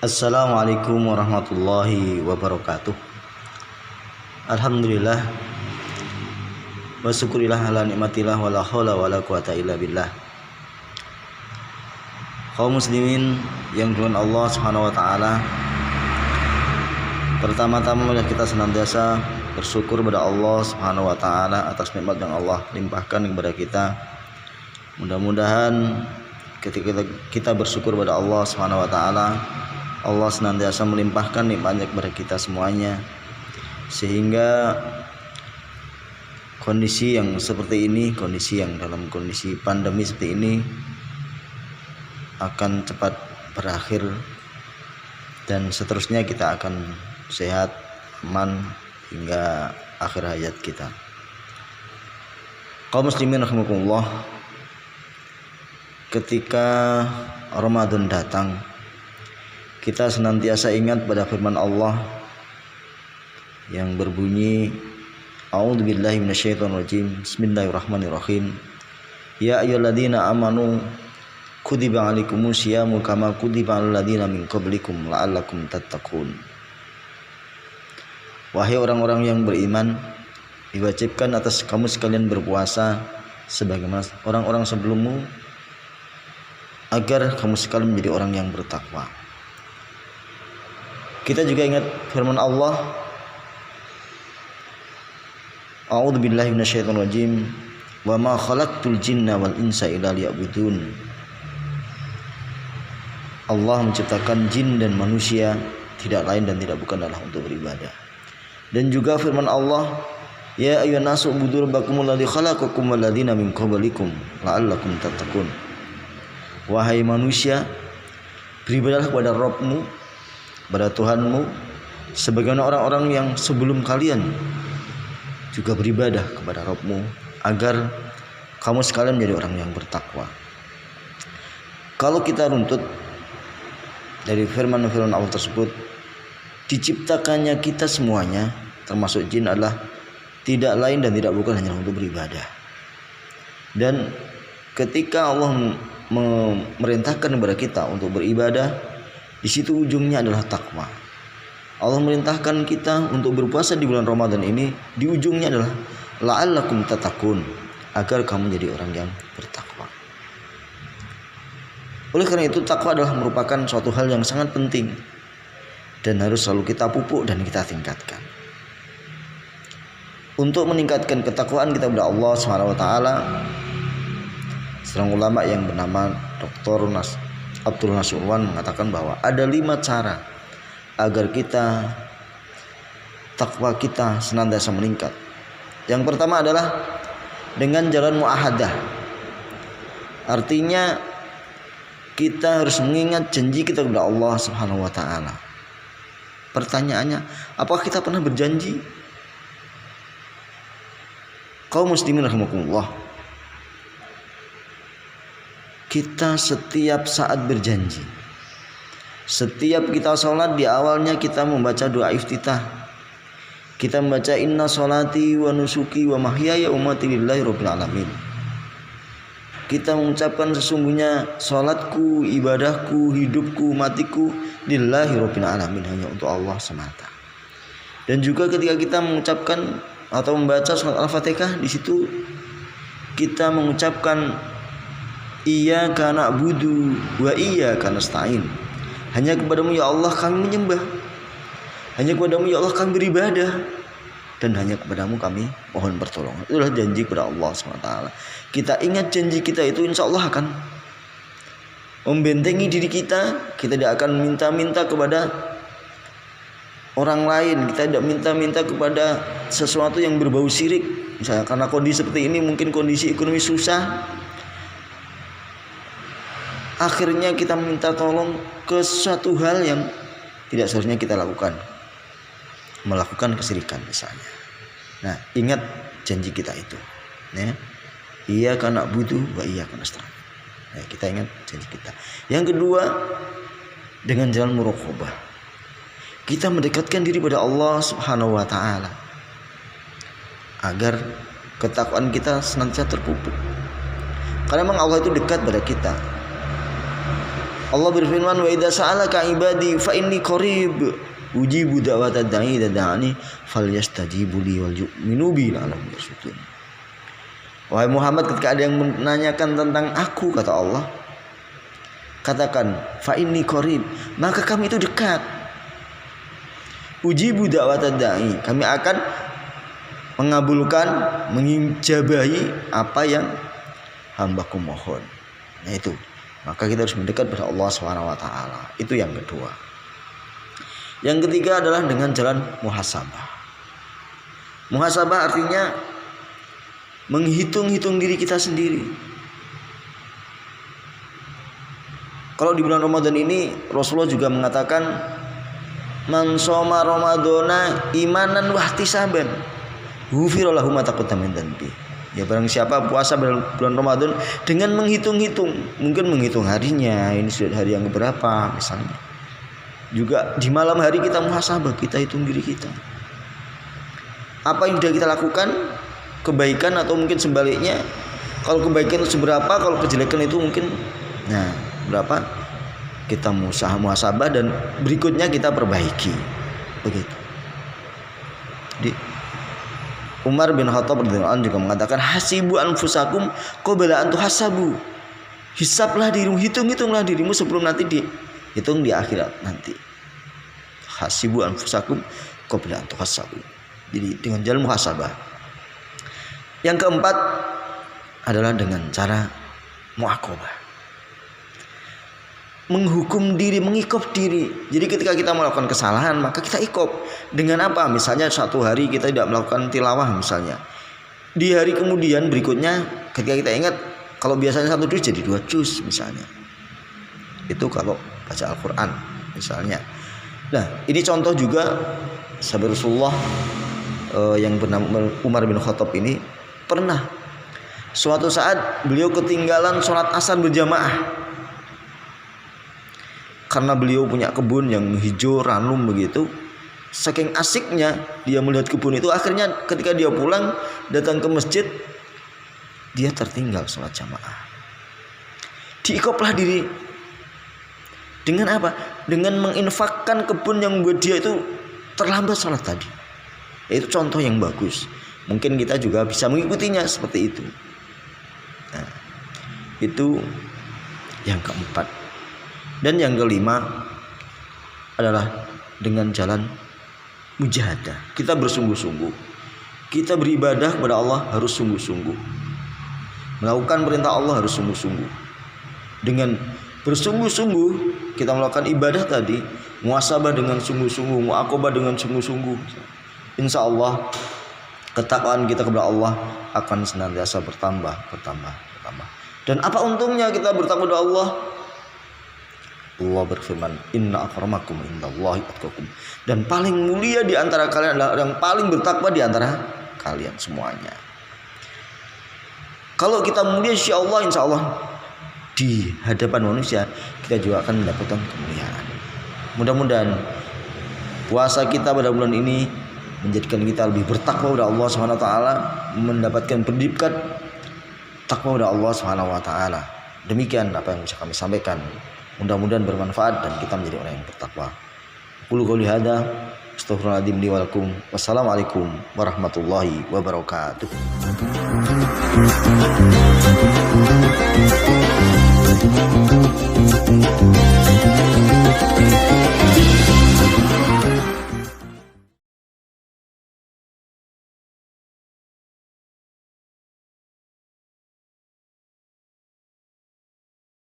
Assalamualaikum warahmatullahi wabarakatuh. Alhamdulillah wa syukurillah ala nikmatillah wala haula wala quwata illa billah. Kaum muslimin yang dimuliakan Allah Subhanahu wa taala, pertama-tama marilah kita senantiasa bersyukur kepada Allah Subhanahu wa taala atas nikmat yang Allah limpahkan kepada kita. Mudah-mudahan ketika kita bersyukur kepada Allah Subhanahu wa taala, Allah senantiasa melimpahkan nikmatnya kepada kita semuanya, sehingga kondisi yang seperti ini, kondisi yang dalam kondisi pandemi seperti ini akan cepat berakhir dan seterusnya kita akan sehat, aman hingga akhir hayat kita. Kaum muslimin rahimakumullah, ketika Ramadan datang, kita senantiasa ingat pada firman Allah yang berbunyi, A'udzubillahi minasyaitonirrajim, Bismillahirrahmanirrahim. Ya ayyuhalladzina amanu kutiba alaikumusyamu kama kutiba alal ladzina min qablikum la'allakum tattaqun. Wahai orang-orang yang beriman, diwajibkan atas kamu sekalian berpuasa sebagaimana orang-orang sebelummu, agar kamu sekalian menjadi orang yang bertakwa. Kita juga ingat firman Allah, A'udzubillahi minasyaitonirrajim, wa ma khalaqtul jinna wal insa illa liya'budun. Allah menciptakan jin dan manusia tidak lain dan tidak bukan adalah untuk beribadah. Dan juga firman Allah, ya ayyuhan nasu ubudu rabbakumul ladzi khalaqakum wal ladzina min qablikum la'allakum tattaqun. Wahai manusia, beribadahlah kepada Rabbmu, kepada Tuhanmu, sebagaimana orang-orang yang sebelum kalian juga beribadah kepada Rabbmu, agar kamu sekalian menjadi orang yang bertakwa. Kalau kita runtut dari firman-firman Allah tersebut, diciptakannya kita semuanya termasuk jin adalah tidak lain dan tidak bukan hanya untuk beribadah. Dan ketika Allah memerintahkan kepada kita untuk beribadah, di situ ujungnya adalah takwa. Allah merintahkan kita untuk berpuasa di bulan Ramadan ini, di ujungnya adalah la'allakum tattaqun, agar kamu menjadi orang yang bertakwa. Oleh karena itu, takwa adalah merupakan suatu hal yang sangat penting dan harus selalu kita pupuk dan kita tingkatkan. Untuk meningkatkan ketakwaan kita kepada Allah Subhanahu wa taala, seorang ulama yang bernama Dr. Abdul Nasurwan mengatakan bahwa ada 5 cara agar kita takwa kita senantiasa meningkat. Yang pertama adalah dengan jalan muahadah. Artinya kita harus mengingat janji kita kepada Allah Subhanahu wa taala. Pertanyaannya, apakah kita pernah berjanji? Kaum muslimin rahimakumullah, kita setiap saat berjanji. Setiap kita sholat, di awalnya kita membaca doa iftitah. Kita membaca inna sholati wa nusuki wa mahyaya wa mamati lillahi rabbil alamin. Kita mengucapkan sesungguhnya sholatku, ibadahku, hidupku, matiku lillahi rabbil alamin, hanya untuk Allah semata. Dan juga ketika kita mengucapkan atau membaca surat Al-Fatihah, di situ kita mengucapkan Iyyaka na'budu wa iyyaka nasta'in. Hanya kepadamu ya Allah kami menyembah, hanya kepadamu ya Allah kami beribadah, dan hanya kepadamu kami mohon pertolongan. Itulah janji kepada Allah SWT. Kita ingat janji kita itu, insya Allah akan membentengi diri kita. Kita tidak akan minta-minta kepada orang lain, kita tidak minta-minta kepada sesuatu yang berbau syirik. Misalnya karena kondisi seperti ini, mungkin kondisi ekonomi susah, akhirnya kita minta tolong ke suatu hal yang tidak seharusnya kita lakukan, melakukan kesyirikan misalnya. Nah, ingat janji kita itu, ya. Iyyaka na'budu wa iyyaka nasta'in. Nah, kita ingat janji kita. Yang kedua, dengan jalan muraqabah, kita mendekatkan diri pada Allah Subhanahu wa taala agar ketakwaan kita senantiasa terpupuk. Karena memang Allah itu dekat pada kita. Allah berfirman, wa idza sa'alaka ibadi fa inni qarib ujibu da'watad da'i idza da'ani falyastajibu li wal yu'minu bi la'allahum yarshudun. Wahai Muhammad, ketika ada yang menanyakan tentang aku, kata Allah, katakan fa inni qarib, maka kami itu dekat. Ujibu da'watad da'i, kami akan mengabulkan, mengijabahi apa yang hambaku mohon. Nah itu, maka kita harus mendekat pada Allah SWT. Itu yang kedua. Yang ketiga adalah dengan jalan muhasabah. Muhasabah artinya menghitung-hitung diri kita sendiri. Kalau di bulan Ramadan ini Rasulullah juga mengatakan, man shoma ramadhana imanan wahtisaban ghufira lahu ma taqaddama min dhanbi. Ya, barang siapa puasa bulan Ramadan dengan menghitung-hitung, mungkin menghitung harinya, ini sudah hari yang keberapa misalnya. Juga di malam hari kita muhasabah, kita hitung diri kita. Apa yang sudah kita lakukan, kebaikan atau mungkin sebaliknya. Kalau kebaikan itu seberapa, kalau kejelekan itu mungkin berapa, kita muhasabah dan berikutnya kita perbaiki. Begitu. Jadi Umar bin Khattab radhiyallahu anhu juga mengatakan, hasibu anfusakum qabla an tuhasabu. Hisablah dirimu, hitung-hitunglah dirimu sebelum nanti dihitung di akhirat nanti. Hasibu anfusakum qabla an tuhasabu. Jadi dengan jalan muhasabah. Yang keempat adalah dengan cara muaqabah. Menghukum diri, mengikop diri. Jadi ketika kita melakukan kesalahan, maka kita ikop. Dengan apa? Misalnya satu hari kita tidak melakukan tilawah misalnya. Di hari kemudian berikutnya ketika kita ingat, kalau biasanya 1 juz jadi 2 juz misalnya. Itu kalau baca Al-Quran misalnya. Nah, ini contoh juga sahabat Rasulullah yang bernama Umar bin Khattab ini pernah suatu saat beliau ketinggalan sholat asar berjamaah. Karena beliau punya kebun yang hijau, ranum begitu. Saking asiknya dia melihat kebun itu, akhirnya ketika dia pulang datang ke masjid, dia tertinggal sholat jamaah. Diikoplah diri. Dengan apa? Dengan menginfakkan kebun yang membuat dia itu terlambat sholat tadi. Itu contoh yang bagus. Mungkin kita juga bisa mengikutinya seperti itu. Nah, itu yang keempat. Dan yang kelima adalah dengan jalan mujahadah. Kita bersungguh-sungguh. Kita beribadah kepada Allah harus sungguh-sungguh. Melakukan perintah Allah harus sungguh-sungguh. Dengan bersungguh-sungguh kita melakukan ibadah tadi, muhasabah dengan sungguh-sungguh, muaqabah dengan sungguh-sungguh. Insya Allah ketakwaan kita kepada Allah akan senantiasa bertambah. Dan apa untungnya kita bertakwa kepada Allah? Allah berfirman, inna akramakum indallahi atqakum. Dan paling mulia di antara kalian adalah yang paling bertakwa di antara kalian semuanya. Kalau kita mulia insya Allah di hadapan manusia kita juga akan mendapatkan kemuliaan. Mudah-mudahan puasa kita pada bulan ini menjadikan kita lebih bertakwa kepada Allah SWT, mendapatkan pendidikan takwa kepada Allah SWT. Demikian apa yang bisa kami sampaikan. Mudah-mudahan bermanfaat dan kita menjadi orang yang bertakwa. Qul qouli hadza astaghfirullahaladzim li wa lakum. Wassalamualaikum warahmatullahi wabarakatuh.